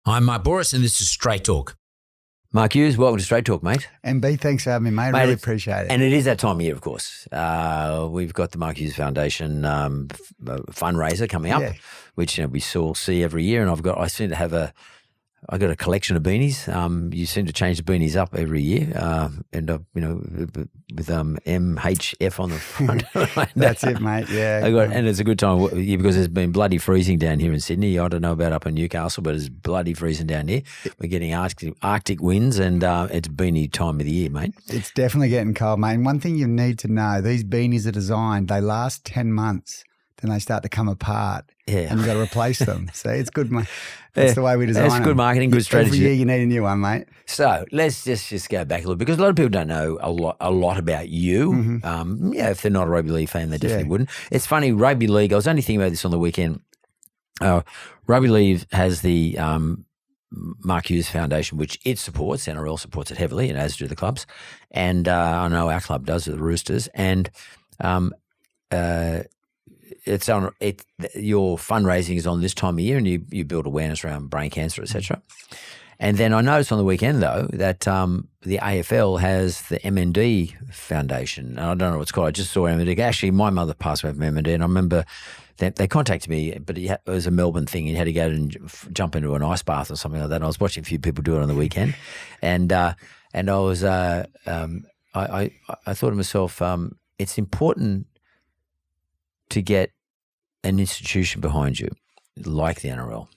I'm Mark Boris, and this is Straight Talk. Mark Hughes, welcome to Straight Talk, mate. MB, thanks for having me, mate. I really appreciate it. And it is that time of year, of course. We've got the Mark Hughes Foundation fundraiser coming up, which we still see every year. And I seem to have I got a collection of beanies. You seem to change the beanies up every year, end up, with MHF on the front. That's it, mate. Yeah, and it's a good time because it's been bloody freezing down here in Sydney. I don't know about up in Newcastle, but it's bloody freezing down here. We're getting Arctic winds, and it's beanie time of the year, mate. It's definitely getting cold, mate. And one thing you need to know: these beanies are designed. They last 10 months. Then they start to come apart, and you've got to replace them. So it's good, mate. That's the way we design them. That's good marketing, good strategy. Every year you need a new one, mate. So let's just go back a little, because a lot of people don't know a lot about you. Mm-hmm. If they're not a rugby league fan, they definitely wouldn't. It's funny, rugby league, I was only thinking about this on the weekend. Rugby league has the Mark Hughes Foundation, which it supports. NRL supports it heavily, and as do the clubs. And I know our club does with the Roosters. And it's on it. Your fundraising is on this time of year, and you build awareness around brain cancer, etc. And then I noticed on the weekend though that the AFL has the MND Foundation, and I don't know what it's called. I just saw MND. Actually, my mother passed away from MND, and I remember that they contacted me, but it was a Melbourne thing. You had to go and jump into an ice bath or something like that. And I was watching a few people do it on the weekend, and I was I thought to myself, it's important to get an institution behind you, like the NRL.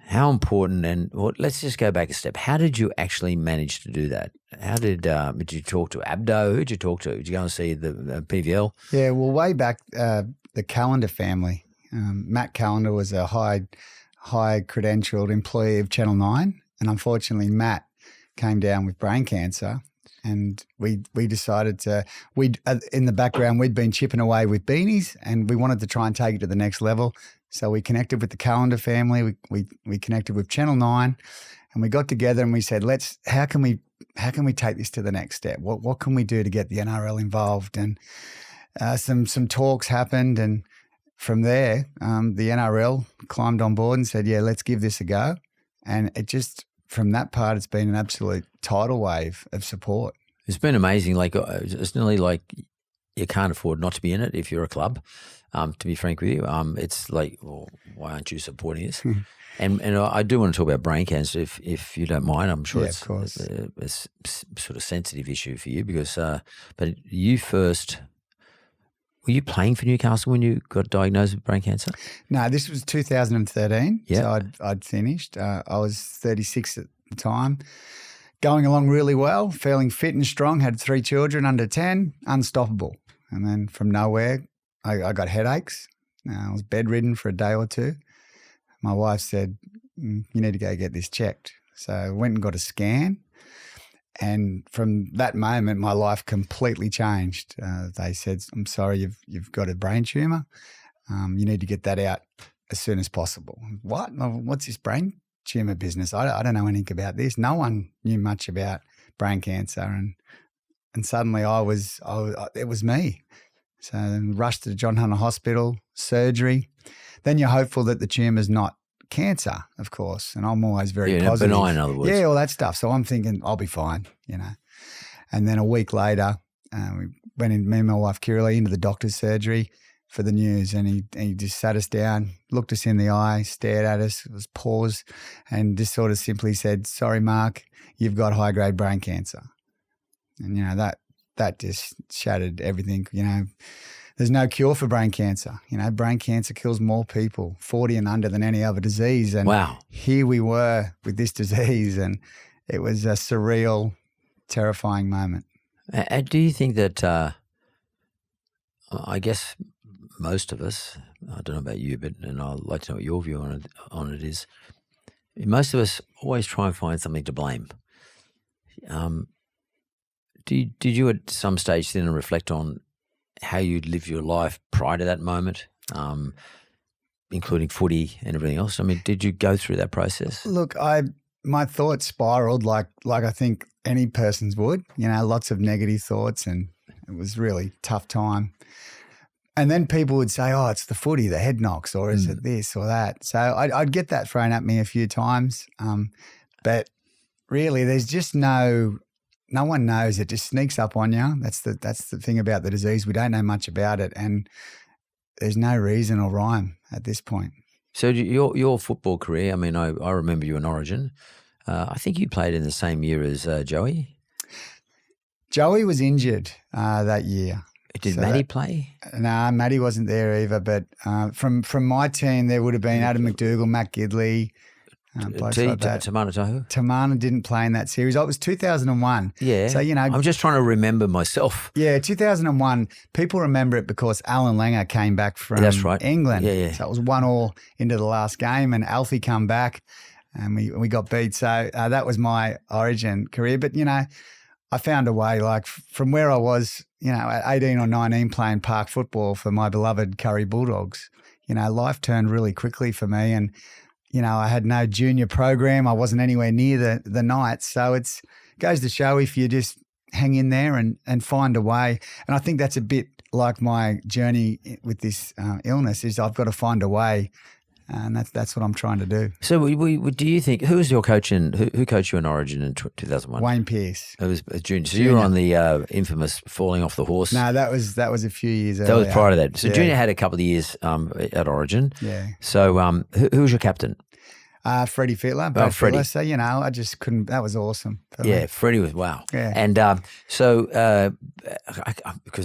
How important, and let's just go back a step. How did you actually manage to do that? How did you talk to Abdo? Who did you talk to? Did you go and see the PVL? Yeah, well, way back, the Callender family. Matt Callender was a high credentialed employee of Channel 9, and unfortunately Matt came down with brain cancer. And we decided to, in the background, we'd been chipping away with beanies, and we wanted to try and take it to the next level. So we connected with the Callender family. We connected with Channel 9, and we got together and we said, how can we take this to the next step? What can we do to get the NRL involved? And some talks happened, and from there, the NRL climbed on board and said, let's give this a go. And it just, from that part, it's been an absolute tidal wave of support. It's been amazing. Like, it's nearly like you can't afford not to be in it if you're a club, to be frank with you. It's like, well, why aren't you supporting this? And I do want to talk about brain cancer, if you don't mind. I'm sure it's a sort of sensitive issue for you, because but you first, were you playing for Newcastle when you got diagnosed with brain cancer? No, this was 2013. Yeah. So I'd finished. I was 36 at the time, going along really well, feeling fit and strong, had 3 children under 10, unstoppable. And then from nowhere, I got headaches. I was bedridden for a day or two. My wife said, you need to go get this checked. So I went and got a scan. And from that moment, my life completely changed. They said, I'm sorry, you've got a brain tumour. You need to get that out as soon as possible. What? What's this brain tumour business? I don't know anything about this. No one knew much about brain cancer. And suddenly it was me. So then rushed to John Hunter Hospital, surgery. Then you're hopeful that the tumour's not cancer, of course, and I'm always very positive. Benign, in other words. Yeah, all that stuff. So I'm thinking I'll be fine, And then a week later, we went in, me and my wife Kirralee, into the doctor's surgery for the news, and he just sat us down, looked us in the eye, stared at us, was paused, and just sort of simply said, "Sorry, Mark, you've got high-grade brain cancer." And that just shattered everything. There's no cure for brain cancer. Brain cancer kills more people 40 and under than any other disease. And wow. Here we were with this disease, and it was a surreal, terrifying moment. Do you think that, I guess most of us, I don't know about you, and I'd like to know what your view on it is, most of us always try and find something to blame. Did you at some stage then reflect on how you'd lived your life prior to that moment, including footy and everything else? I mean, did you go through that process? Look, my thoughts spiraled like I think any person's would, lots of negative thoughts, and it was really tough time. And then people would say, oh, it's the footy, the head knocks, or is it this or that? So I'd get that thrown at me a few times. But really, there's just no one knows. It just sneaks up on you. That's the thing about the disease. We don't know much about it, and there's no reason or rhyme at this point. So your football career, I mean, I remember you in Origin. I think you played in the same year as Joey. Joey was injured that year. Did Maddie play? No, Maddie wasn't there either. But from my team, there would have been Adam McDougall, Matt Gidley, Tamana Tahu? Tamana didn't play in that series. Oh, it was 2001. Yeah. So, I'm just trying to remember myself. Yeah, 2001. People remember it because Alan Langer came back from England. Yeah. So it was 1-1 into the last game, and Alfie come back, and we got beat. So that was my Origin career. But, I found a way, like from where I was, at 18 or 19 playing park football for my beloved Curry Bulldogs, life turned really quickly for me. And, I had no junior program. I wasn't anywhere near the Knights. So it goes to show if you just hang in there and find a way. And I think that's a bit like my journey with this illness is I've got to find a way. And that's what I'm trying to do. So do you think, who was your coach who coached you in Origin in 2001? Wayne Pearce. It was a junior. So you were on the infamous falling off the horse. No, that was a few years earlier. That was prior to that. So Junior had a couple of years at Origin. Yeah. So who was your captain? Freddie Fittler. Freddie. Fittler. So, I just couldn't, that was awesome. Yeah, Freddie was, wow. Yeah. And because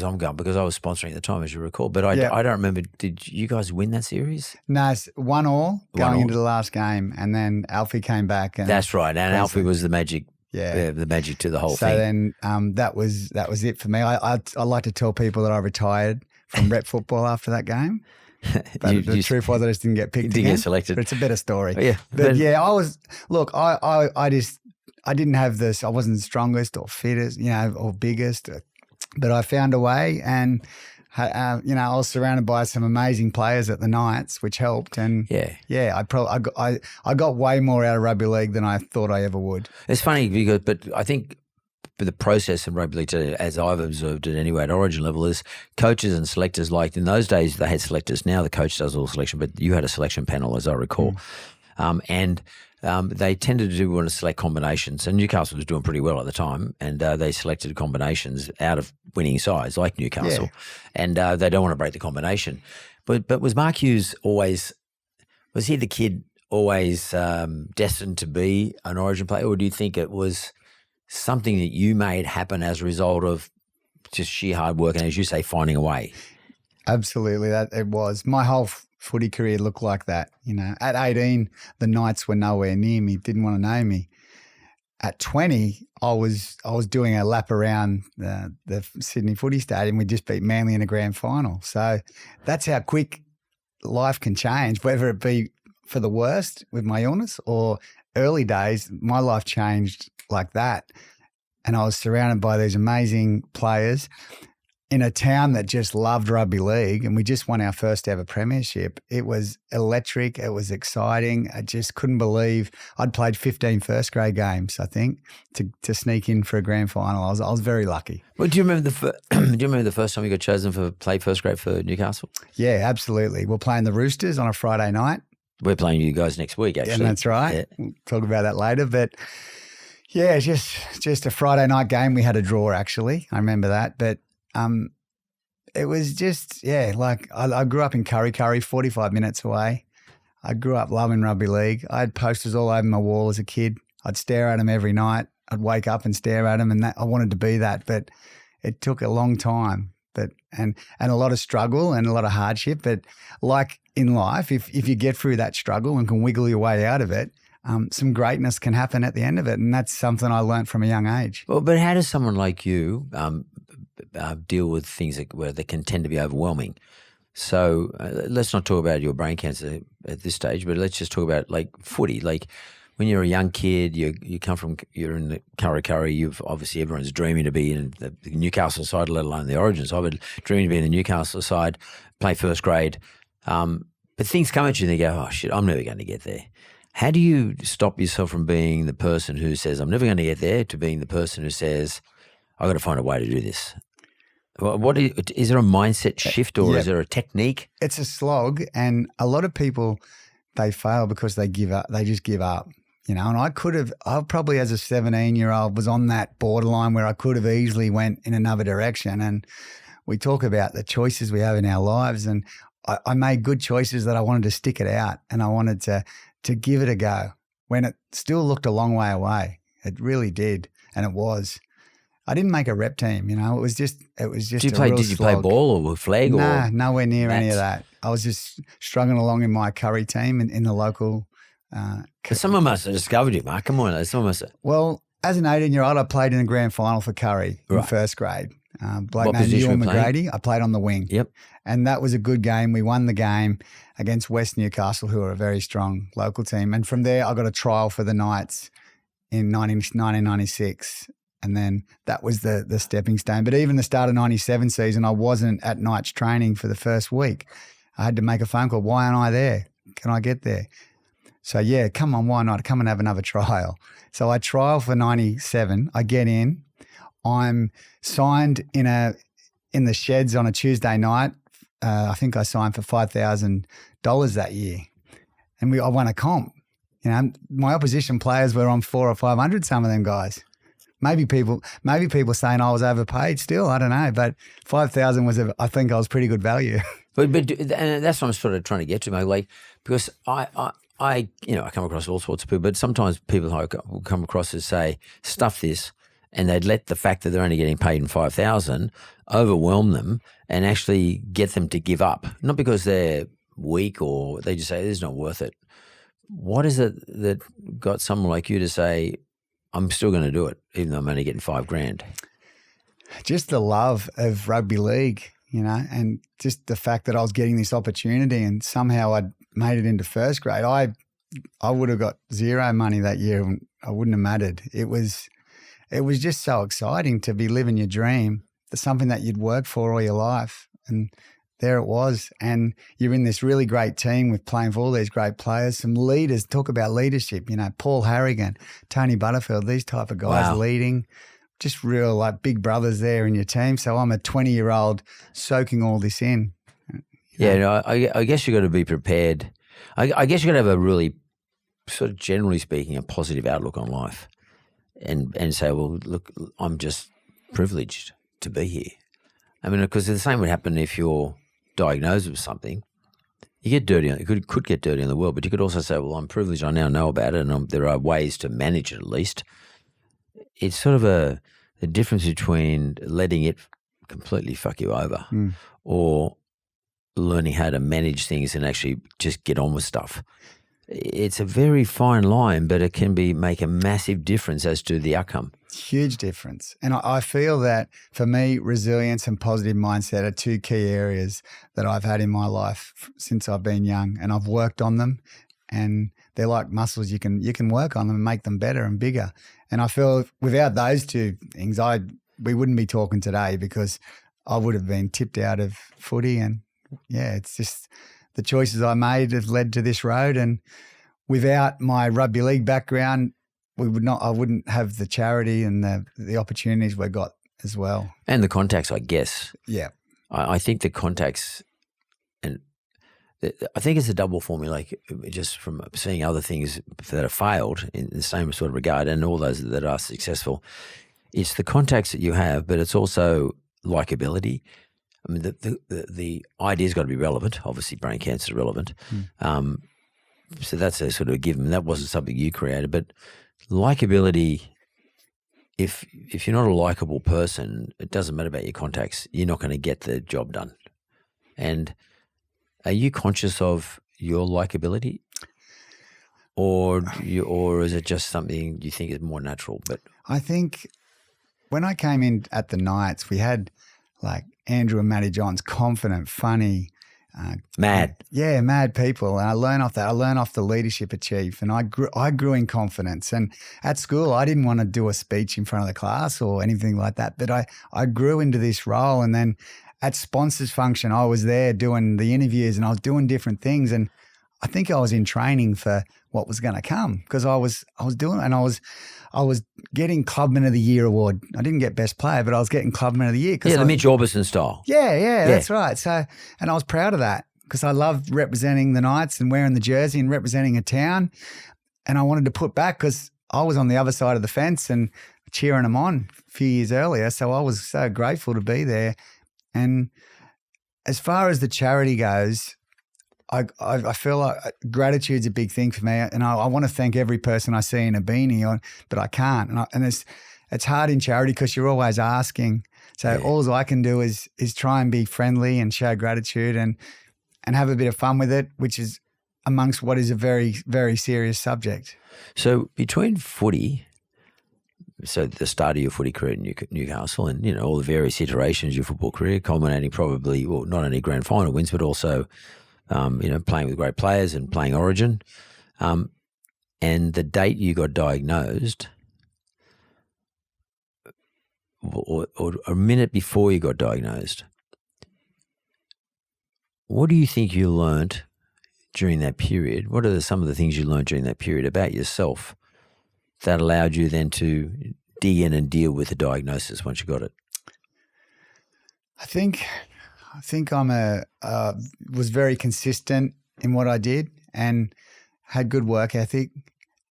I was sponsoring at the time, as you recall, but I don't remember, did you guys win that series? No, it's 1-1 going into the last game, and then Alfie came back. And that's right, and Alfie was the magic. Yeah, the magic to the whole thing. So then that was it for me. I like to tell people that I retired from rep football after that game. But the truth was I just didn't get picked again. Get selected. But it's a better story. Yeah. But yeah, I didn't have this, I wasn't the strongest or fittest, or biggest, but I found a way, and I was surrounded by some amazing players at the Knights, which helped. And I got way more out of rugby league than I thought I ever would. It's funny but I think the process in rugby league today, as I've observed it anyway at Origin level, is coaches and selectors, like in those days they had selectors. Now the coach does all selection, but you had a selection panel, as I recall. And they tended to want to select combinations, and Newcastle was doing pretty well at the time, and they selected combinations out of winning sides like Newcastle, and they don't want to break the combination. But was Mark Hughes was he the kid always destined to be an Origin player, or do you think it was something that you made happen as a result of just sheer hard work and, as you say, finding a way? Absolutely, that it was. My whole footy career looked like that. At 18, the Knights were nowhere near me, didn't want to know me. At 20, I was doing a lap around the Sydney Footy Stadium. We just beat Manly in a grand final. So that's how quick life can change, whether it be for the worst with my illness or early days. My life changed like that, and I was surrounded by these amazing players in a town that just loved rugby league, and we just won our first ever premiership. It was electric. It was exciting. I just couldn't believe I'd played 15 first grade games, I think, to sneak in for a grand final. I was very lucky. Well, do you remember the first time you got chosen for play first grade for Newcastle? Yeah, absolutely. We're playing the Roosters on a Friday night. We're playing you guys next week, actually. Yeah, that's right. Yeah. We'll talk about that later, but yeah, just a Friday night game. We had a draw, actually. I remember that. But it was just, like I grew up in Kirralee, 45 minutes away. I grew up loving rugby league. I had posters all over my wall as a kid. I'd stare at them every night. I'd wake up and stare at them, and I wanted to be that. But it took a long time, and a lot of struggle and a lot of hardship. But like in life, if you get through that struggle and can wiggle your way out of it, some greatness can happen at the end of it, and that's something I learnt from a young age. Well, but how does someone like you deal with things where they can tend to be overwhelming? So let's not talk about your brain cancer at this stage, but let's just talk about like footy. Like when you're a young kid, you're in the Kirralee, you've obviously everyone's dreaming to be in the Newcastle side, let alone the Origin side, but dreaming to be in the Newcastle side, play first grade. But things come at you and they go, oh shit, I'm never going to get there. How do you stop yourself from being the person who says, I'm never going to get there, to being the person who says, I've got to find a way to do this? Is there a mindset shift or is there a technique? It's a slog, and a lot of people, they fail because they give up. They just give up, and I probably as a 17-year-old was on that borderline where I could have easily went in another direction. And we talk about the choices we have in our lives, and I made good choices that I wanted to stick it out, and I wanted to give it a go when it still looked a long way away. It really did, and it was. I didn't make a rep team, It was just. Did you play ball or flag? Nah, nowhere near any of that. I was just struggling along in my curry team in the local. Someone must have discovered you, Mark. Come on, someone must have. Well, as an 18-year-old, I played in the grand final for Curry in first grade. Bloke named Ewan McGrady. I played on the wing. Yep. And that was a good game. We won the game against West Newcastle, who are a very strong local team. And from there, I got a trial for the Knights in 1996. And then that was the stepping stone. But even the start of 97 season, I wasn't at Knights training for the first week. I had to make a phone call. Why aren't I there? Can I get there? So, yeah, come on, why not? Come and have another trial. So I trial for 97. I get in. I'm signed in the sheds on a Tuesday night. I think I signed for $5,000 that year. And I won a comp. My opposition players were on 400 or 500, some of them guys. Maybe people saying I was overpaid still. I don't know, but 5,000 was I think I was pretty good value. But and that's what I'm sort of trying to get to, mate. Like, because I come across all sorts of people, but sometimes people will come across and say, stuff this, and they'd let the fact that they're only getting paid in 5,000 overwhelm them and actually get them to give up. Not because they're weak or they just say, this is not worth it. What is it that got someone like you to say, I'm still going to do it, even though I'm only getting $5,000? Just the love of rugby league, and just the fact that I was getting this opportunity and somehow I'd made it into first grade. I would have got zero money that year and I wouldn't have mattered. It was just so exciting to be living your dream. That's something that you'd worked for all your life. And there it was. And you're in this really great team with playing for all these great players, some leaders. Talk about leadership, Paul Harrigan, Tony Butterfield, these type of guys leading, just real like big brothers there in your team. So I'm a 20-year-old soaking all this in. Yeah, I guess you've got to be prepared. I guess you've got to have a really, sort of generally speaking, a positive outlook on life and say, well, look, I'm just privileged to be here. I mean, because the same would happen if you're diagnosed with something. You get dirty, you could get dirty in the world, but you could also say, well, I'm privileged, I now know about it, and there are ways to manage it at least. It's sort of the difference between letting it completely fuck you over or learning how to manage things and actually just get on with stuff. It's a very fine line, but it can make a massive difference as to the outcome. Huge difference. And I feel that for me, resilience and positive mindset are two key areas that I've had in my life since I've been young, and I've worked on them, and they're like muscles. You can work on them and make them better and bigger. And I feel without those two things, we wouldn't be talking today, because I would have been tipped out of footy. And yeah, it's just the choices I made have led to this road. And without my rugby league background, I wouldn't have the charity and the opportunities we got as well. And the contacts, I guess. Yeah. I think the contacts, and I think it's a double formula, like just from seeing other things that have failed in the same sort of regard and all those that are successful. It's the contacts that you have, but it's also likability. I mean, the idea's got to be relevant. Obviously, brain cancer is relevant. So that's a sort of a given. That wasn't something you created, but likability, if you're not a likable person, it doesn't matter about your contacts. You're not going to get the job done. And are you conscious of your likability, or is it just something you think is more natural? But I think when I came in at the Knights, we had like Andrew and Matty Johns, confident, funny, mad. Yeah, mad people. And I learned off that. I learned off the leadership achieved, and I grew in confidence. And at school, I didn't want to do a speech in front of the class or anything like that, but I grew into this role. And then at sponsors function, I was there doing the interviews and I was doing different things, and I think I was in training for what was going to come because I was doing, and I was getting Clubman of the Year award. I didn't get best player, but I was getting Clubman of the Year. The Mitch Orbison style. Yeah, that's right. So, and I was proud of that because I loved representing the Knights and wearing the jersey and representing a town. And I wanted to put back because I was on the other side of the fence and cheering them on a few years earlier. So I was so grateful to be there. And as far as the charity goes, I feel like gratitude's a big thing for me, and I want to thank every person I see in a beanie, but I can't. And it's hard in charity because you're always asking. So all I can do is try and be friendly and show gratitude and have a bit of fun with it, which is amongst what is a very, very serious subject. So between footy, so the start of your footy career in Newcastle and, all the various iterations of your football career, culminating probably, well, not only grand final wins, but also playing with great players and playing Origin. And the date you got diagnosed, or a minute before you got diagnosed, what do you think you learnt during that period? What are some of the things you learned during that period about yourself that allowed you then to dig in and deal with the diagnosis once you got it? I think I was very consistent in what I did and had good work ethic.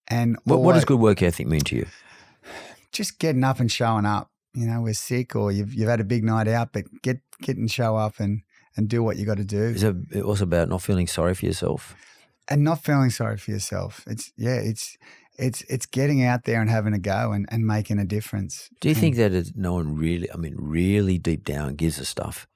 And what does good work ethic mean to you? Just getting up and showing up. We're sick or you've had a big night out, but get and show up and do what you got to do. Is it also about not feeling sorry for yourself? And not feeling sorry for yourself. It's getting out there and having a go and making a difference. Do you think that no one really deep down gives a stuff?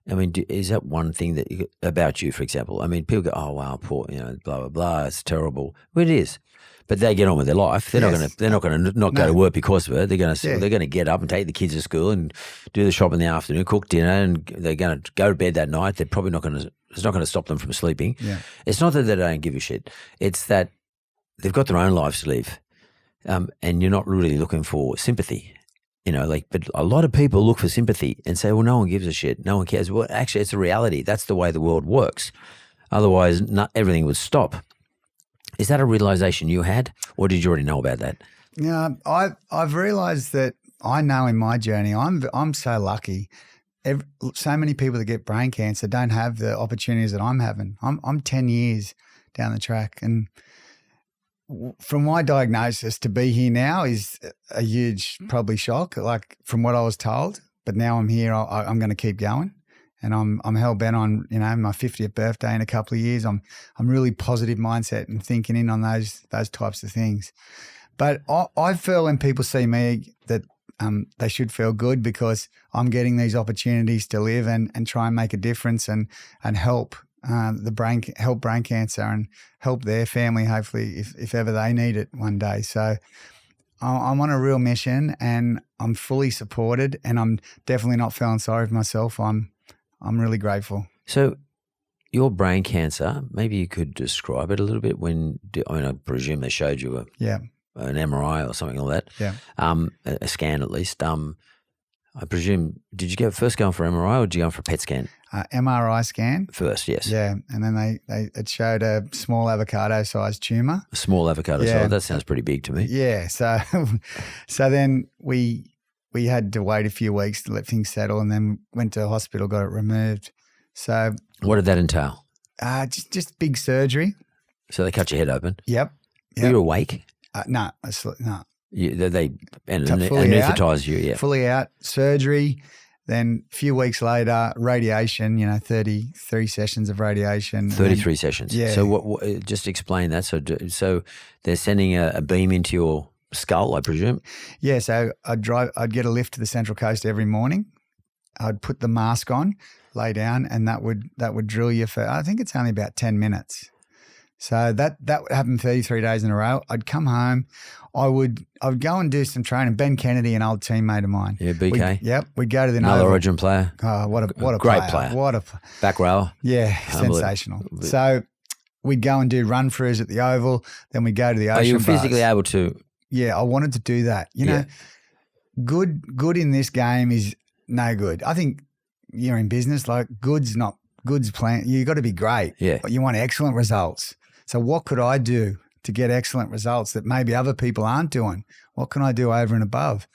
Is that one thing about you, for example? People go, "Oh wow, poor, blah blah blah, it's terrible." Well, it is, but they get on with their life. They're not going to go to work because of it. They're going to get up and take the kids to school and do the shop in the afternoon, cook dinner, and they're going to go to bed that night. They're probably not going to. It's not going to stop them from sleeping. Yeah. It's not that they don't give a shit. It's that they've got their own lives to live, and you're not really looking for sympathy. But a lot of people look for sympathy and say, well, no one gives a shit. No one cares. Well, actually, it's a reality. That's the way the world works. Otherwise, everything would stop. Is that a realization you had, or did you already know about that? Yeah, I've realized that I know in my journey, I'm so lucky. So many people that get brain cancer don't have the opportunities that I'm having. I'm 10 years down the track, and from my diagnosis to be here now is a huge probably shock, like from what I was told. But now I'm here, I'm going to keep going, and I'm hell bent on my 50th birthday in a couple of years. I'm really positive mindset and thinking in on those types of things. But I feel when people see me that they should feel good because I'm getting these opportunities to live and try and make a difference and help. Help brain cancer and help their family, hopefully, if ever they need it one day. So I'm on a real mission and I'm fully supported, and I'm definitely not feeling sorry for myself. I'm really grateful. So your brain cancer, maybe you could describe it a little bit. I presume they showed you an MRI or something like that. Yeah. A scan at least. I presume, did you first go for MRI or did you go for a PET scan? MRI scan. First, yes. Yeah, and then it showed a small avocado-sized tumour. A small avocado-sized, that sounds pretty big to me. Yeah, so then we had to wait a few weeks to let things settle, and then went to the hospital, got it removed. So what did that entail? Just big surgery. So they cut your head open? Yep. Were you awake? No. They anaesthetised you, yeah. Fully out, surgery. Then a few weeks later, radiation, 33 sessions of radiation. 33 sessions. Yeah. So what just explain that. So they're sending a beam into your skull, I presume? Yeah, so I'd get a lift to the Central Coast every morning. I'd put the mask on, lay down, and that would drill you for, I think it's only about 10 minutes. So that would happen 33 days in a row. I'd come home. I would go and do some training. Ben Kennedy, an old teammate of mine. Yeah, BK. We'd go to the another Origin player. Oh, what a great player. What a back rower. Yeah, sensational. So we'd go and do run throughs at the Oval. Then we'd go to the ocean. Are you bars. physically able to? Yeah, I wanted to do that. Good in this game is no good. I think you're in business, like good's plan. You got to be great. Yeah. But you want excellent results. So what could I do to get excellent results that maybe other people aren't doing? What can I do over and above?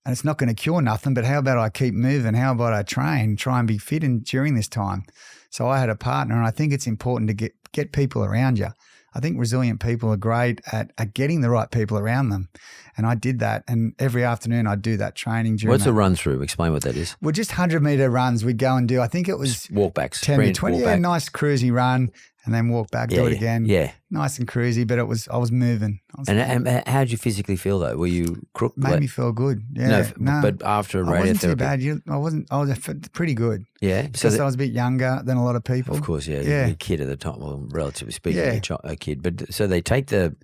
And it's not going to cure nothing, but how about I keep moving? How about I try and be fit during this time? So I had a partner, and I think it's important to get people around you. I think resilient people are great at getting the right people around them. And I did that. And every afternoon I'd do that training. What's a run through? Explain what that is. Well, just 100-meter runs we'd go and do. I think it was walkbacks, 10 to 20. Yeah, nice cruisy run and then walk back, do it again. Yeah. Nice and cruisy, but I was moving. And how did you physically feel though? Were you crook? Made me feel good. Yeah. No, but after radiotherapy. I wasn't too bad. I was pretty good. Yeah. Because I was a bit younger than a lot of people. Of course, yeah. You were a kid at the time, well, relatively speaking, a kid. But so they take the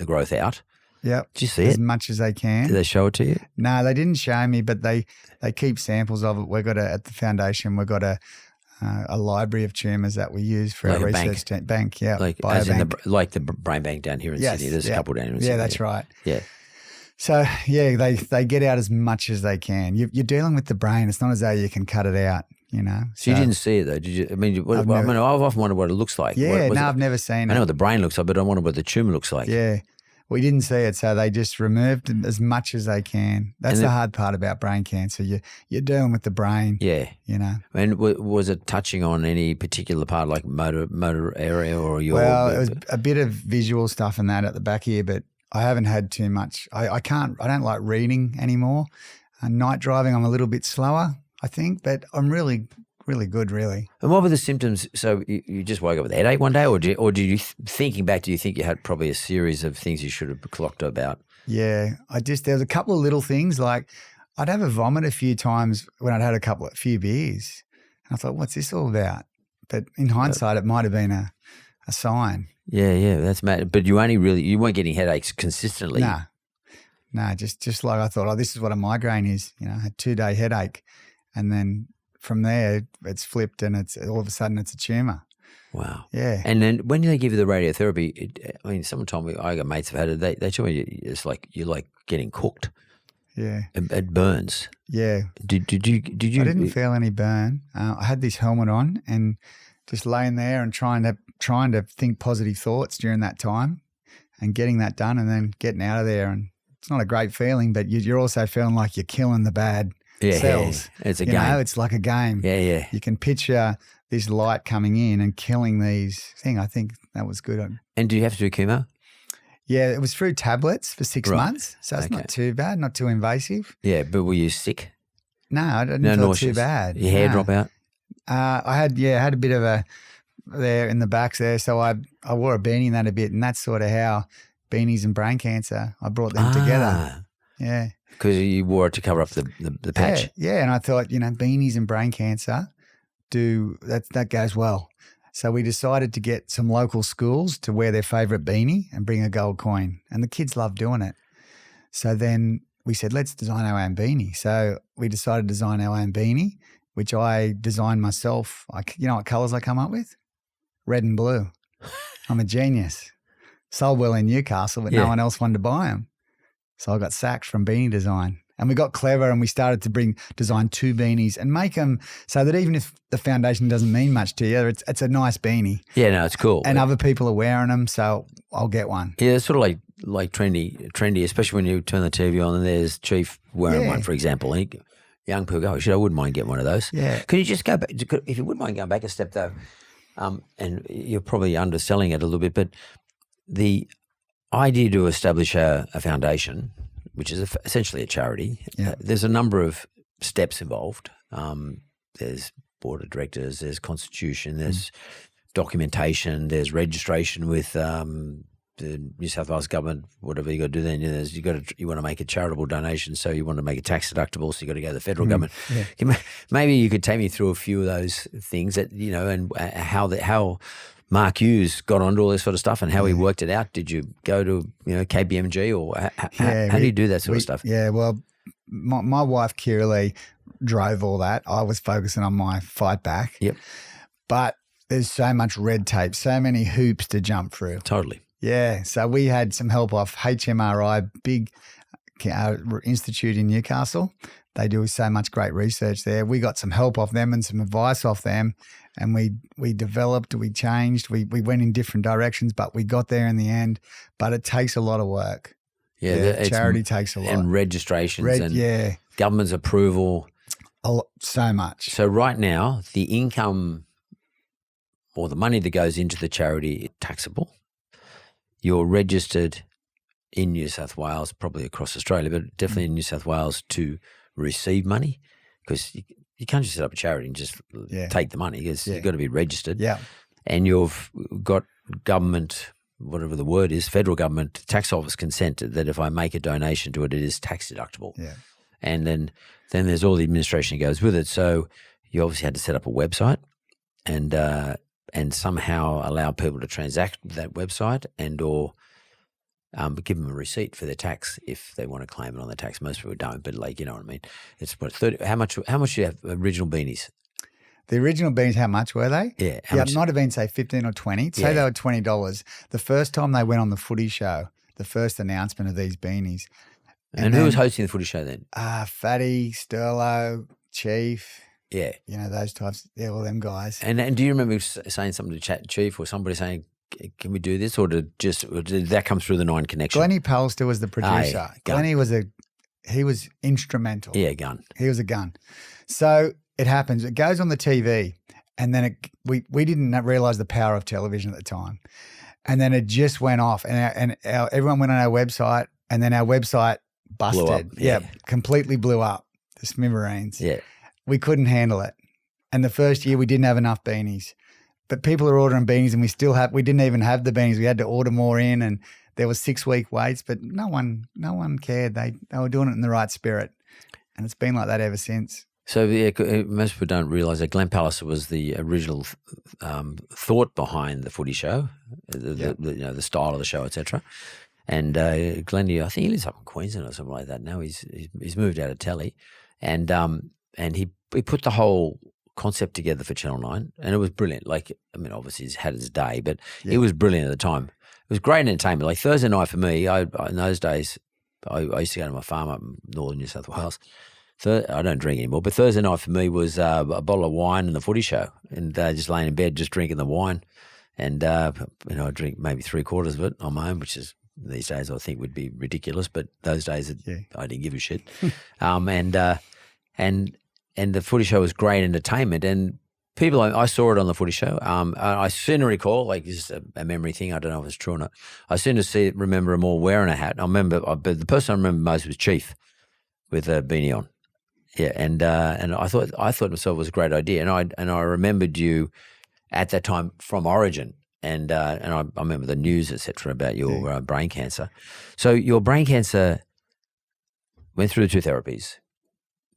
growth out. Yeah. Did you see as much as they can. Did they show it to you? No, they didn't show me, but they keep samples of it. At the foundation, we've got a library of tumours that we use for our research bank. Yeah, like the brain bank down here in Sydney. There's a couple down here in Sydney. Yeah, that's right. Yeah. So they get out as much as they can. You're dealing with the brain. It's not as though you can cut it out. So you didn't see it though, did you? I mean, I've often wondered what it looks like. Yeah, I've never seen it. I know what the brain looks like, but I wonder what the tumour looks like. Yeah. We didn't see it, so they just removed as much as they can. That's the hard part about brain cancer. You're dealing with the brain. Yeah. And was it touching on any particular part, like motor area or your? Well, it was a bit of visual stuff and that at the back here, but I haven't had too much. I don't like reading anymore. Night driving, I'm a little bit slower, I think, but I'm really good, really. And what were the symptoms? So you just woke up with a headache one day, or do you thinking back, do you think you had probably a series of things you should have clocked about? Yeah, there was a couple of little things, like I'd have a vomit a few times when I'd had a few beers. And I thought, what's this all about? But in hindsight, it might have been a sign. Yeah, that's mad. But you weren't getting headaches consistently. No, just like I thought, this is what a migraine is. I had 2-day headache, and then from there, it's flipped and it's all of a sudden it's a tumour. Wow. Yeah. And then when they give you the radiotherapy, someone told me, I got mates who've had it, they told me it's like you're like getting cooked. Yeah. It burns. Yeah. Did you? I didn't feel any burn. I had this helmet on and just laying there and trying to think positive thoughts during that time and getting that done and then getting out of there. And it's not a great feeling, but you're also feeling like you're killing the bad cells. Yeah. It's a game. It's like a game. Yeah. You can picture this light coming in and killing these things. I think that was good. And do you have to do chemo? Yeah, it was through tablets for 6 months, so it's not too bad, not too invasive. Yeah, but were you sick? No, I didn't feel too bad. Your hair drop out? I had a bit of a there in the backs there, so I wore a beanie in that a bit, and that's sort of how beanies and brain cancer, I brought them together. Yeah. Because you wore it to cover up the patch. Yeah, and I thought, beanies and brain cancer that goes well. So we decided to get some local schools to wear their favourite beanie and bring a gold coin, and the kids love doing it. So then we said, let's design our own beanie. So we decided to design our own beanie, which I designed myself. You know what colours I come up with? Red and blue. I'm a genius. Sold well in Newcastle, but no one else wanted to buy them. So I got sacked from beanie design. And we got clever and we started to design 2 beanies and make them so that even if the foundation doesn't mean much to you, it's a nice beanie. Yeah, no, it's cool. And other people are wearing them, so I'll get one. Yeah, it's sort of like trendy, especially when you turn the TV on and there's Chief wearing one, for example. And young people go, I wouldn't mind getting one of those. Yeah. Can you just go back, if you wouldn't mind going back a step though, and you're probably underselling it a little bit, but the idea to establish a foundation, which is essentially a charity, there's a number of steps involved. There's board of directors, there's constitution, there's documentation, there's registration with the New South Wales government, whatever you got to do then. You want to make a charitable donation, so you want to make it tax deductible, so you got to go to the federal government. Yeah. Maybe you could take me through a few of those things that, and how Mark Hughes got onto all this sort of stuff and how he worked it out. Did you go to KBMG or how do you do that sort of stuff? Yeah, well, my wife Kirralee drove all that. I was focusing on my fight back. Yep. But there's so much red tape, so many hoops to jump through. Totally. Yeah, so we had some help off HMRI, big institute in Newcastle. They do so much great research there. We got some help off them and some advice off them, and we developed, we changed, we went in different directions, but we got there in the end. But it takes a lot of work. Yeah, charity takes a lot. And registrations and government's approval. So much. So right now, the income or the money that goes into the charity is taxable. You're registered in New South Wales, probably across Australia, but definitely in New South Wales to receive money, because you can't just set up a charity and just take the money, because you've got to be registered. Yeah. And you've got government, whatever the word is, federal government tax office consent that if I make a donation to it, it is tax deductible. Yeah. And then there's all the administration that goes with it. So you obviously had to set up a website and somehow allow people to transact with that website or give them a receipt for their tax if they want to claim it on their tax. Most people don't, but you know what I mean. It's what 30. How much do you have original beanies? The original beanies, how much were they? Yeah, it might have been say 15 or 20. Say they were $20. The first time they went on the footy show, the first announcement of these beanies. And who was hosting the footy show then? Fatty, Sterlo, Chief. Yeah. Those types. Yeah, all them guys. And do you remember saying something to Chief or somebody saying, can we do this? Or did that come through the Nine connection? Glennie Pallister was the producer. Glennie he was instrumental. Yeah, gun. He was a gun. So it happens. It goes on the TV, and then we didn't realise the power of television at the time. And then it just went off, and everyone went on our website, and then our website busted. Blew up, yeah, completely blew up. The smithereens. Yeah. We couldn't handle it. And the first year we didn't have enough beanies. But people are ordering beanies, and we didn't even have the beanies. We had to order more in, and there was 6-week waits, but no one cared. They were doing it in the right spirit. And it's been like that ever since. So most people don't realise that Glenn Pallister was the original thought behind the footy show, the style of the show, etc. And Glenn, I think he lives up in Queensland or something like that now. He's moved out of Telly, and he put the whole concept together for Channel 9, and it was brilliant. Obviously he's had his day, but it was brilliant at the time. It was great entertainment. Like Thursday night for me, in those days, I used to go to my farm up in northern New South Wales. I don't drink anymore, but Thursday night for me was a bottle of wine and the footy show, and just laying in bed, just drinking the wine. And, I drink maybe 3/4 of it on my own, which is these days I think would be ridiculous, but those days I didn't give a shit. And the footy show was great entertainment, and people, I saw it on the footy show. I sooner recall, this is a memory thing, I don't know if it's true or not, I sooner remember them all wearing a hat. But the person I remember most was Chief with a beanie on. Yeah, and I thought myself it was a great idea, and I remembered you at that time from Origin, and I remember the news, etc., about your brain cancer. So your brain cancer went through the 2 therapies.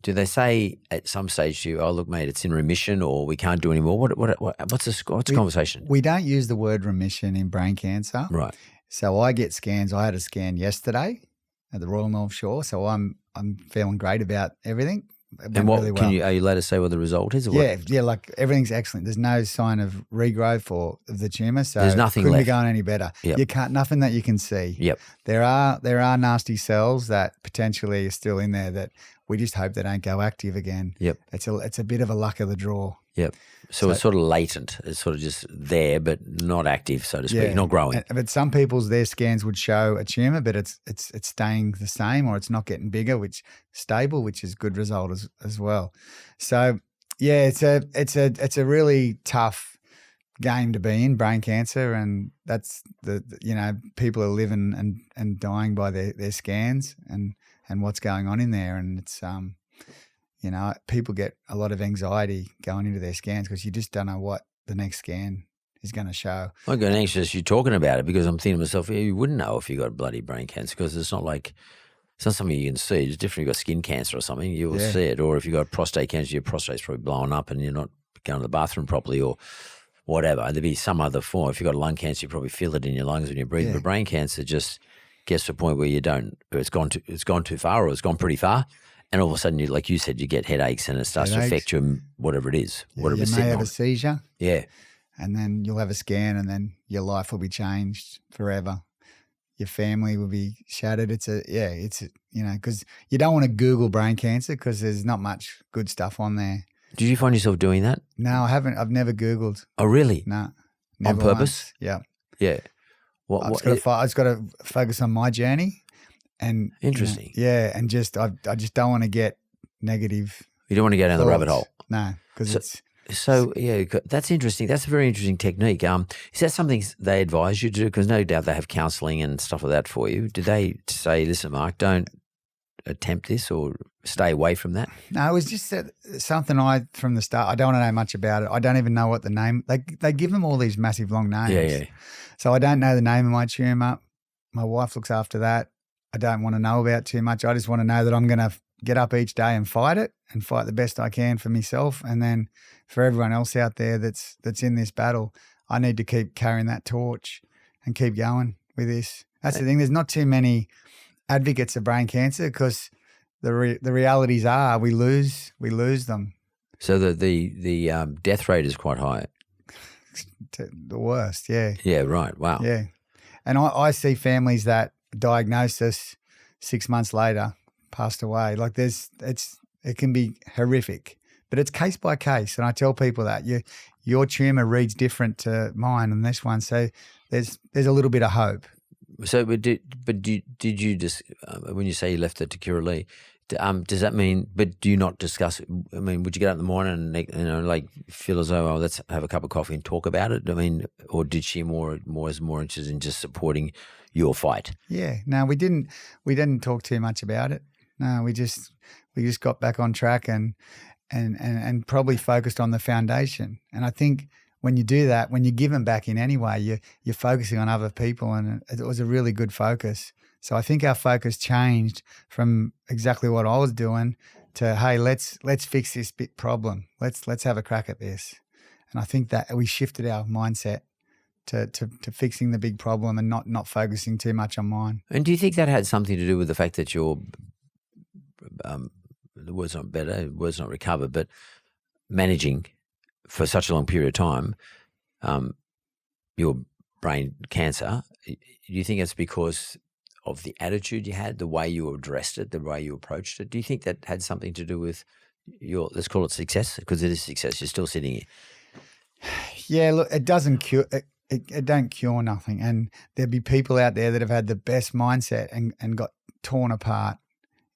Do they say at some stage to you, "Oh, look, mate, it's in remission," or "We can't do any more"? What's the conversation? We don't use the word remission in brain cancer, right? So I get scans. I had a scan yesterday at the Royal North Shore, so I'm feeling great about everything. And what are you allowed to say what the result is? Or like everything's excellent. There's no sign of regrowth or of the tumour, so there's nothing couldn't left. be going any better. Yep. You can't, nothing that you can see. Yep. There are nasty cells that potentially are still in there that we just hope they don't go active again. Yep. It's a bit of a luck of the draw. Yep. So it's sort of latent. It's sort of just there, but not active, so to speak, not growing. But some people's, their scans would show a tumour, but it's staying the same, or it's not getting bigger, which is a good result as well. So it's a really tough game to be in, brain cancer, and that's people are living and dying by their scans and what's going on in there, and it's people get a lot of anxiety going into their scans because you just don't know what the next scan is going to show. I get anxious you talking about it because I'm thinking to myself, you wouldn't know if you got bloody brain cancer because it's not something you can see. It's different if you've got skin cancer or something, you will see it. Or if you've got prostate cancer, your prostate's probably blowing up and you're not going to the bathroom properly or whatever. There'd be some other form. If you've got lung cancer, you probably feel it in your lungs when you breathe. But brain cancer just gets to a point where it's gone too far, or it's gone pretty far. And all of a sudden, like you said, you get headaches and it starts to affect you, whatever it is. Whatever you may have a seizure. Yeah. And then you'll have a scan and then your life will be changed forever. your family will be shattered. Because you don't want to Google brain cancer because there's not much good stuff on there. Did you find yourself doing that? No, I haven't. I've never Googled. Oh, really? No. Never on purpose? Once. Yeah. Yeah. I've just got to focus on my journey. And interesting. And I just don't want to get negative. You don't want to go down the rabbit hole. No, because that's interesting. That's a very interesting technique. Is that something they advise you to do? Because no doubt they have counselling and stuff like that for you. Do they say, listen, Mark, don't attempt this or stay away from that? No, it was just something from the start. I don't want to know much about it. I don't even know what the name. They give them all these massive long names. Yeah. So I don't know the name of my tumour. My wife looks after that. I don't want to know about too much. I just want to know that I'm going to get up each day and fight it and fight the best I can for myself. And then for everyone else out there that's in this battle, I need to keep carrying that torch and keep going with this. That's the thing. There's not too many advocates of brain cancer because the realities are we lose them. So the death rate is quite high. The worst, yeah. Yeah, right. Wow. Yeah. And I see families that diagnosed us 6 months later, passed away. Like it can be horrific, but it's case by case. And I tell people that your tumor reads different to mine and this one. So there's a little bit of hope. So, did you just when you say you left it to Kirralee, does that mean? But do you not discuss? I mean, would you get up in the morning and feel as though let's have a cup of coffee and talk about it? I mean, or did she more interested in just supporting your fight? Yeah, no, we didn't talk too much about it. No, we just got back on track and probably focused on the foundation. And I think when you do that, when you're giving back in any way, you're focusing on other people, and it was a really good focus. So I think our focus changed from exactly what I was doing to, hey, let's fix this big problem. Let's have a crack at this. And I think that we shifted our mindset to fixing the big problem and not focusing too much on mine. And do you think that had something to do with the fact that you're the word's not better, the word's not recovered, but managing for such a long period of time your brain cancer? Do you think it's because of the attitude you had, the way you addressed it, the way you approached it? Do you think that had something to do with your, let's call it success? Because it is success. You're still sitting here. Yeah, look, it doesn't cure it don't cure nothing. And there'd be people out there that have had the best mindset and got torn apart.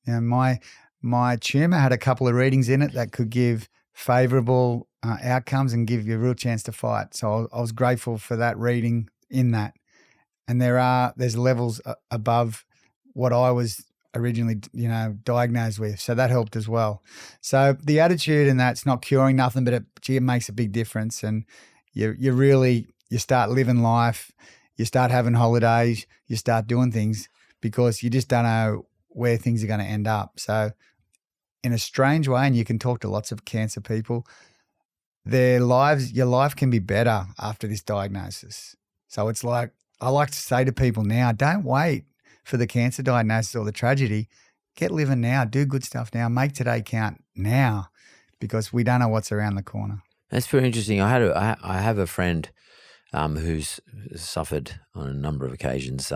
You know, my tumour had a couple of readings in it that could give favourable outcomes and give you a real chance to fight. So I was grateful for that reading in that. And there's levels above what I was originally, diagnosed with. So that helped as well. So the attitude and that's not curing nothing, but it makes a big difference. And you start living life, you start having holidays, you start doing things because you just don't know where things are going to end up. So in a strange way, and you can talk to lots of cancer people, your life can be better after this diagnosis. So it's like, I like to say to people now, don't wait for the cancer diagnosis or the tragedy. Get living now, do good stuff now, make today count now, because we don't know what's around the corner. That's very interesting. I have a friend who's suffered on a number of occasions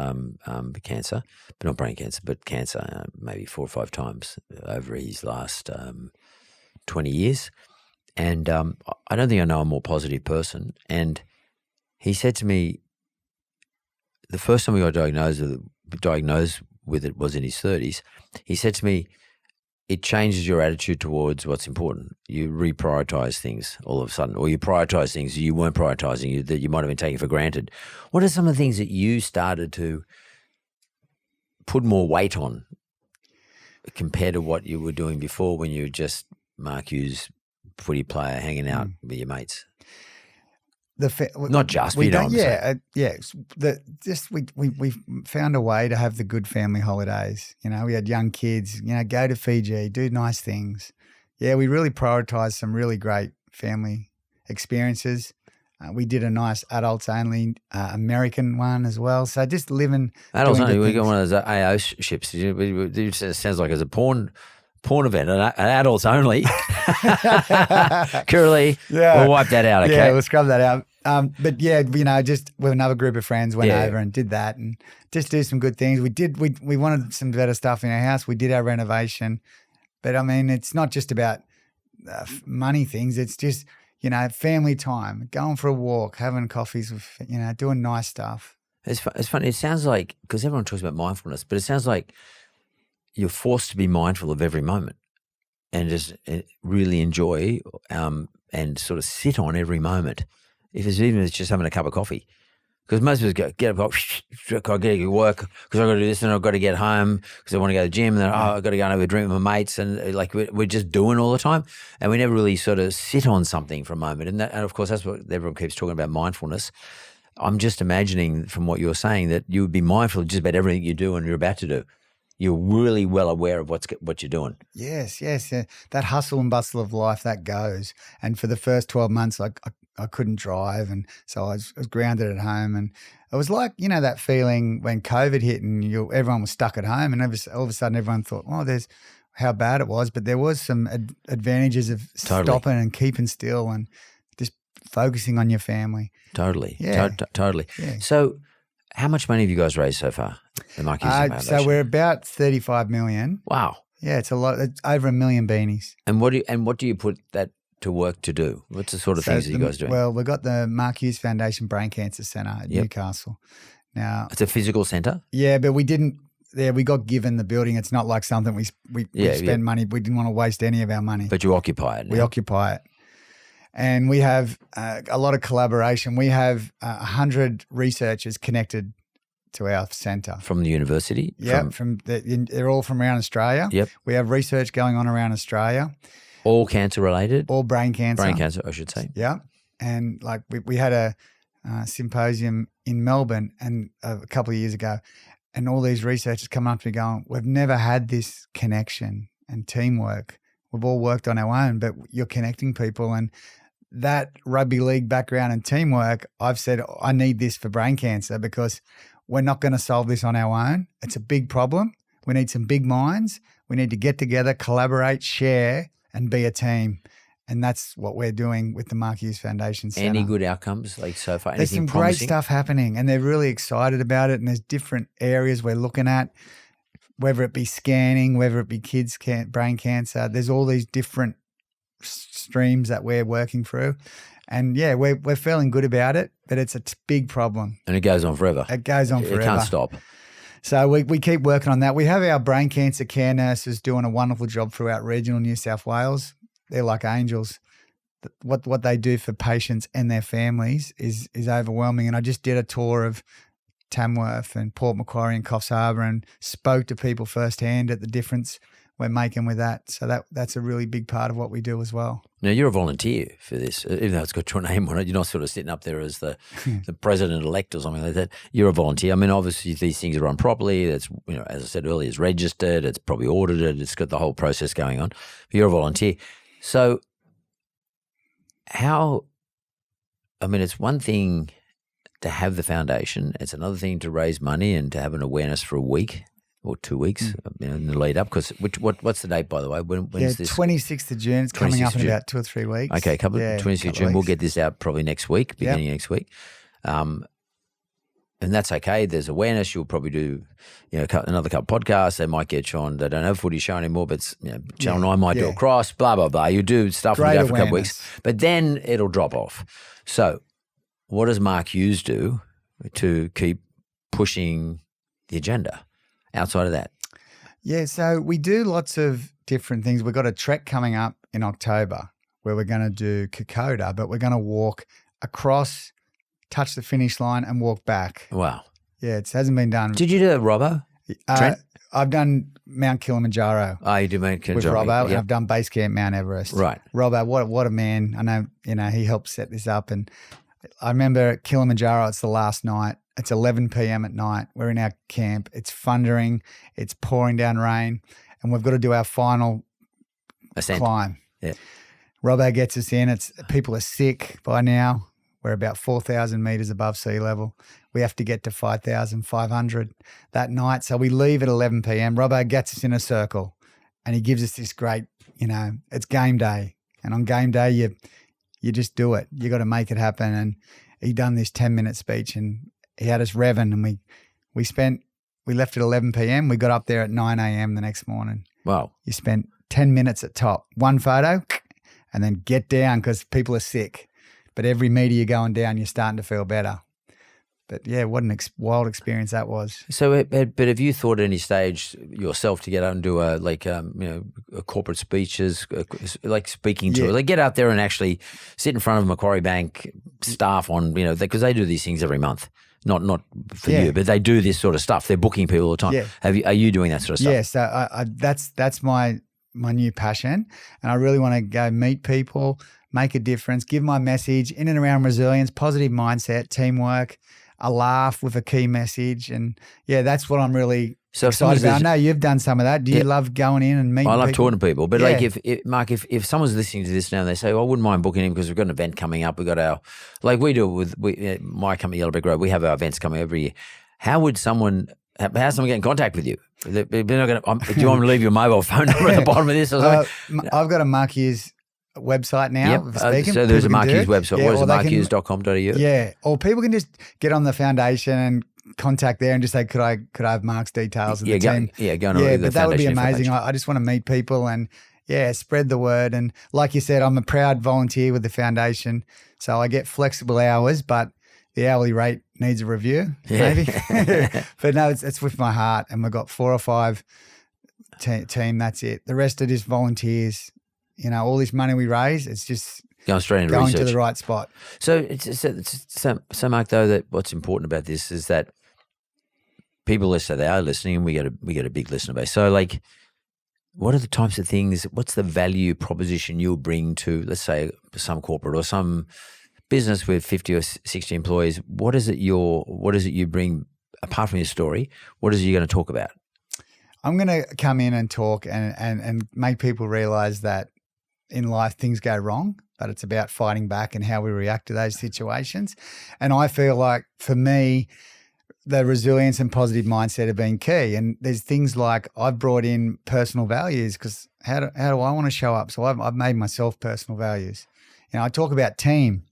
cancer, but not brain cancer, but cancer maybe 4 or 5 times over his last 20 years. And I don't think I know a more positive person. And he said to me, the first time we got diagnosed with it was in his 30s. He said to me, it changes your attitude towards what's important. You reprioritize things all of a sudden, or you prioritize things you weren't prioritizing, that you might have been taking for granted. What are some of the things that you started to put more weight on compared to what you were doing before when you were just Mark Hughes footy player hanging out with your mates? Not just, we don't. We found a way to have the good family holidays. We had young kids. Go to Fiji, do nice things. Yeah, we really prioritized some really great family experiences. We did a nice adults only American one as well. So just living adults only. We got one of those AO ships. It sounds like it's a porn event, an adults only. Kirralee, we'll wipe that out, okay? Yeah, we'll scrub that out. But yeah, just with another group of friends went over and did that and just do some good things. We wanted some better stuff in our house. We did our renovation. But I mean, it's not just about money things. It's just, family time, going for a walk, having coffees with, doing nice stuff. It's funny. It sounds like, because everyone talks about mindfulness, but it sounds like you're forced to be mindful of every moment and just really enjoy and sort of sit on every moment. If it's just having a cup of coffee. Because most of us go, get up, I've got to work because I've got to do this and I've got to get home because I want to go to the gym and then, I've got to go and have a drink with my mates and like we're just doing all the time and we never really sort of sit on something for a moment. And of course, that's what everyone keeps talking about, mindfulness. I'm just imagining from what you're saying that you would be mindful of just about everything you do and you're about to do. You're really well aware of what you're doing. Yes. Yeah. That hustle and bustle of life, that goes. And for the first 12 months, I couldn't drive, and so I was grounded at home. And it was like, that feeling when COVID hit and everyone was stuck at home, and all of a sudden everyone thought, there's how bad it was. But there was some advantages of stopping and keeping still and just focusing on your family. Totally. Yeah. Totally. Yeah. So how much money have you guys raised so far? The Mark Hughes Foundation? So we're about 35 million. Wow. Yeah, it's a lot. It's over 1 million beanies. And what do you put that to work to do? What's the sort of things that you guys doing? Well, we've got the Mark Hughes Foundation Brain Cancer Centre at Newcastle. Now, it's a physical centre? Yeah, but we didn't. Yeah, we got given the building. It's not like something we spend money. We didn't want to waste any of our money. But you occupy it now. We occupy it. And we have a lot of collaboration. We have 100 researchers connected to our centre. From the university? Yeah, they're all from around Australia. Yep. We have research going on around Australia. All cancer related? All brain cancer. Brain cancer, I should say. Yeah. And like we had a symposium in Melbourne and a couple of years ago, and all these researchers come up to me going, we've never had this connection and teamwork. We've all worked on our own, but you're connecting people. And that rugby league background and teamwork, I've said, I need this for brain cancer because we're not going to solve this on our own. It's a big problem. We need some big minds. We need to get together, collaborate, share, and be a team. And that's what we're doing with the Mark Hughes Foundation Centre. Any good outcomes like so far? There's some great stuff happening and they're really excited about it. And there's different areas we're looking at, whether it be scanning, whether it be kids' brain cancer. There's all these different streams that we're working through. And yeah, we're feeling good about it, but it's a big problem. And it goes on forever. It goes on forever. It can't stop. So we keep working on that. We have our brain cancer care nurses doing a wonderful job throughout regional New South Wales. They're like angels. What they do for patients and their families is overwhelming. And I just did a tour of Tamworth and Port Macquarie and Coffs Harbour and spoke to people firsthand at the difference we're making with that. So that's a really big part of what we do as well. Now, you're a volunteer for this, even though it's got your name on it. You're not sort of sitting up there as the president-elect or something like that. You're a volunteer. I mean, obviously, these things are run properly. That's, as I said earlier, it's registered. It's probably audited. It's got the whole process going on. But you're a volunteer. So it's one thing to have the foundation. It's another thing to raise money and to have an awareness for a week or 2 weeks in the lead up. Because what's the date, by the way? When's this? 26th of June. It's coming up in about 2 or 3 weeks. Okay, 26th of June. We'll get this out probably next week, beginning of next week. And that's okay. There's awareness. You'll probably do, another couple of podcasts. They might get you on. They don't have footy show anymore, but Channel 9 might do a cross, blah, blah, blah. You do stuff and go for a couple of weeks. But then it'll drop off. So what does Mark Hughes do to keep pushing the agenda outside of that? Yeah, so we do lots of different things. We've got a trek coming up in October where we're going to do Kokoda, but we're going to walk across, touch the finish line and walk back. Wow. Yeah, it hasn't been done. Did you do Robbo? I've done Mount Kilimanjaro. Oh, you did Mount Kilimanjaro. With Robbo, and I've done Base Camp Mount Everest. Right. Robbo, what a man. I know, he helped set this up. And I remember at Kilimanjaro, it's the last night. It's 11 p.m. at night. We're in our camp. It's thundering. It's pouring down rain. And we've got to do our final climb. Yeah. Robbo gets us in. People are sick by now. We're about 4,000 metres above sea level. We have to get to 5,500 that night. So we leave at 11 p.m. Robbo gets us in a circle and he gives us this great, it's game day. And on game day, you just do it. You got to make it happen. And he done this 10-minute speech and he had us revving, and we left at 11 p.m. We got up there at 9 a.m. the next morning. Wow. You spent 10 minutes at top, one photo, and then get down because people are sick. But every meter you're going down, you're starting to feel better. But yeah, what an wild experience that was. So, but have you thought at any stage yourself to get out and do a corporate speeches, like speaking to, like get out there and actually sit in front of Macquarie Bank staff on, because they do these things every month. Not for you, but they do this sort of stuff. They're booking people all the time. Yeah. Are you doing that sort of stuff? Yeah, so that's my new passion, and I really want to go meet people, make a difference, give my message in and around resilience, positive mindset, teamwork, a laugh with a key message. And yeah, that's what I'm really excited about. I know you've done some of that. Do you love going in and meeting people? I love talking to people. But like Mark, if someone's listening to this now and they say, I wouldn't mind booking him because we've got an event coming up. We've got we do it with my company, Yellow Brick Road. We have our events coming every year. How's someone get in contact with you? Do you want me to leave your mobile phone number at the bottom of this or something? I've got a Mark Hughes website now. So there's a Mark Hughes website. What is it, markhughes.com.au? Yeah. Or people can just get on the foundation and contact there and just say, could I have Mark's details of the team? Go on the but that would be amazing. Page. I just want to meet people and spread the word. And like you said, I'm a proud volunteer with the foundation. So I get flexible hours, but the hourly rate needs a review, maybe. But no, it's with my heart. And we've got 4 or 5 team. That's it. The rest are just volunteers. All this money we raise, it's just going straight into going research. to the right spot. So Mark, though, that what's important about this is that people, let's say they are listening, and we get a big listener base. So, like, what are the types of things? What's the value proposition you'll bring to, let's say, some corporate or some business with 50 or 60 employees? What is it you bring apart from your story? What is it you're going to talk about? I'm going to come in and talk and make people realize that in life things go wrong, but it's about fighting back and how we react to those situations. And I feel like for me, the resilience and positive mindset have been key. And there's things like I've brought in personal values because how do I want to show up? So I've made myself personal values. I talk about team.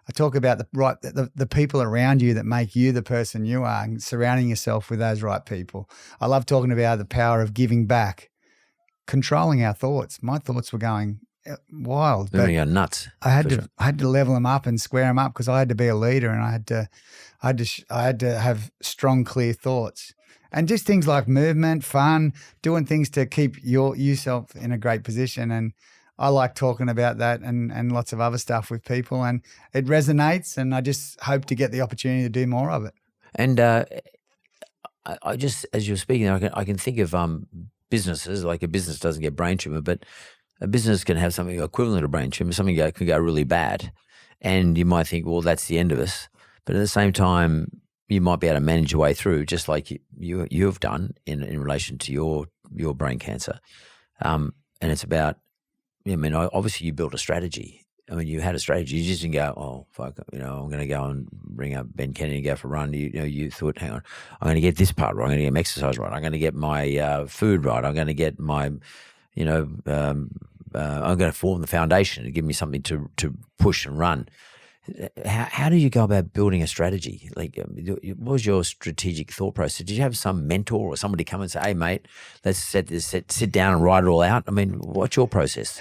I talk about the people around you that make you the person you are and surrounding yourself with those right people. I love talking about the power of giving back, controlling our thoughts. My thoughts were going wild. They were going nuts. I had to level them up and square them up because I had to be a leader and I had to have strong, clear thoughts. And just things like movement, fun, doing things to keep yourself in a great position. And I like talking about that and lots of other stuff with people, and it resonates, and I just hope to get the opportunity to do more of it. And I just, as you're speaking, I can think of businesses, like a business doesn't get brain tumor, but a business can have something equivalent to brain tumor, something can go really bad, and you might think, well, that's the end of us. But at the same time, you might be able to manage your way through, just like you have done in relation to your brain cancer. And it's about, obviously you built a strategy. You had a strategy. You just didn't go, oh, fuck, I'm going to go and bring up Ben Kennedy and go for a run. You thought, hang on, I'm going to get this part right. I'm going to get my exercise right. I'm going to get my food right. I'm going to get my, I'm going to form the foundation to give me something to push and run. How do you go about building a strategy? Like, what was your strategic thought process? Did you have some mentor or somebody come and say, hey, mate, let's sit down and write it all out? What's your process?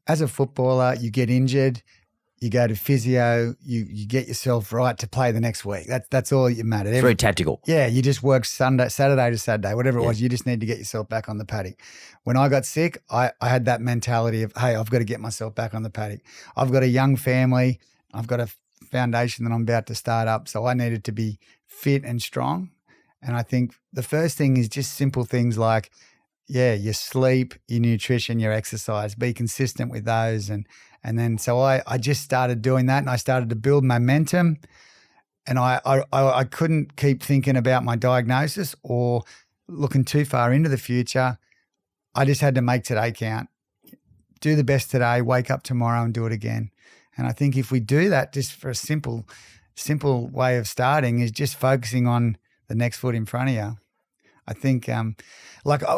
As a footballer, you get injured, you go to physio, you get yourself right to play the next week. That's all that matters. It's very tactical. Yeah, you just work Saturday to Saturday, whatever it was. You just need to get yourself back on the paddock. When I got sick, I had that mentality of, hey, I've got to get myself back on the paddock. I've got a young family. I've got a foundation that I'm about to start up, so I needed to be fit and strong. And I think the first thing is just simple things like, your sleep, your nutrition, your exercise. Be consistent with those. And then so I just started doing that, and I started to build momentum. And I couldn't keep thinking about my diagnosis or looking too far into the future. I just had to make today count. Do the best today, wake up tomorrow and do it again. And I think if we do that, just for a simple way of starting is just focusing on the next foot in front of you. I think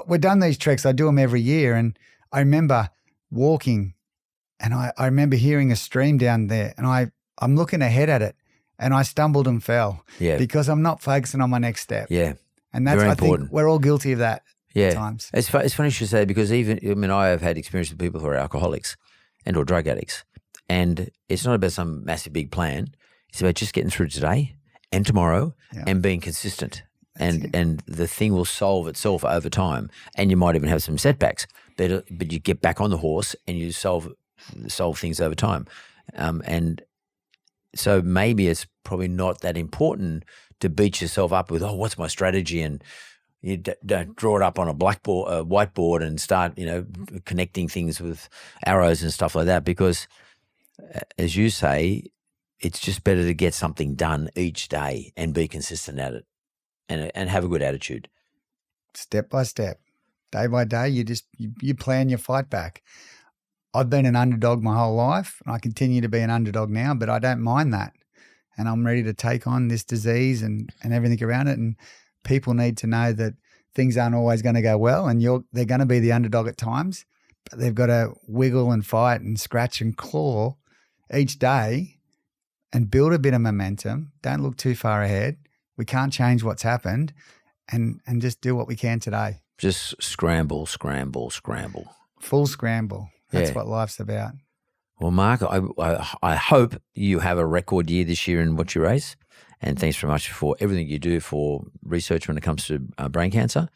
we've done these treks. I do them every year. And I remember walking and I remember hearing a stream down there, and I I'm looking ahead at it, and I stumbled and fell because I'm not focusing on my next step. Yeah. And that's, very I important. think we're all guilty of that at times. It's funny you should say, because I have had experience with people who are alcoholics and or drug addicts, and it's not about some massive big plan. It's about just getting through today and tomorrow and being consistent. And the thing will solve itself over time. And you might even have some setbacks, but you get back on the horse and you solve things over time. And so maybe it's probably not that important to beat yourself up with, what's my strategy? And you don't draw it up on a whiteboard and start, connecting things with arrows and stuff like that, because as you say, it's just better to get something done each day and be consistent at it. And have a good attitude. Step by step, day by day, you plan your fight back. I've been an underdog my whole life, and I continue to be an underdog now, but I don't mind that. And I'm ready to take on this disease and everything around it. And people need to know that things aren't always going to go well, and they're going to be the underdog at times, but they've got to wiggle and fight and scratch and claw each day and build a bit of momentum. Don't look too far ahead. We can't change what's happened, and just do what we can today. Just scramble, scramble, scramble. Full scramble. That's what life's about. Well, Mark, I hope you have a record year this year in what you raise, and thanks very much for everything you do for research when it comes to brain cancer.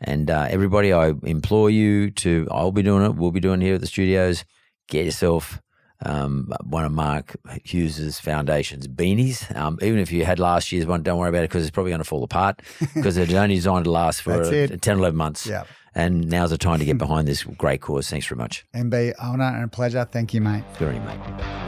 And everybody, I implore you to, I'll be doing it, we'll be doing it here at the studios, get yourself one of Mark Hughes Foundation's beanies. Even if you had last year's one, don't worry about it, because it's probably going to fall apart, because it's only designed to last for 10, 11 months. Yeah. And now's the time to get behind this great cause. Thanks very much. MB, honour and a pleasure. Thank you, mate. Very, mate.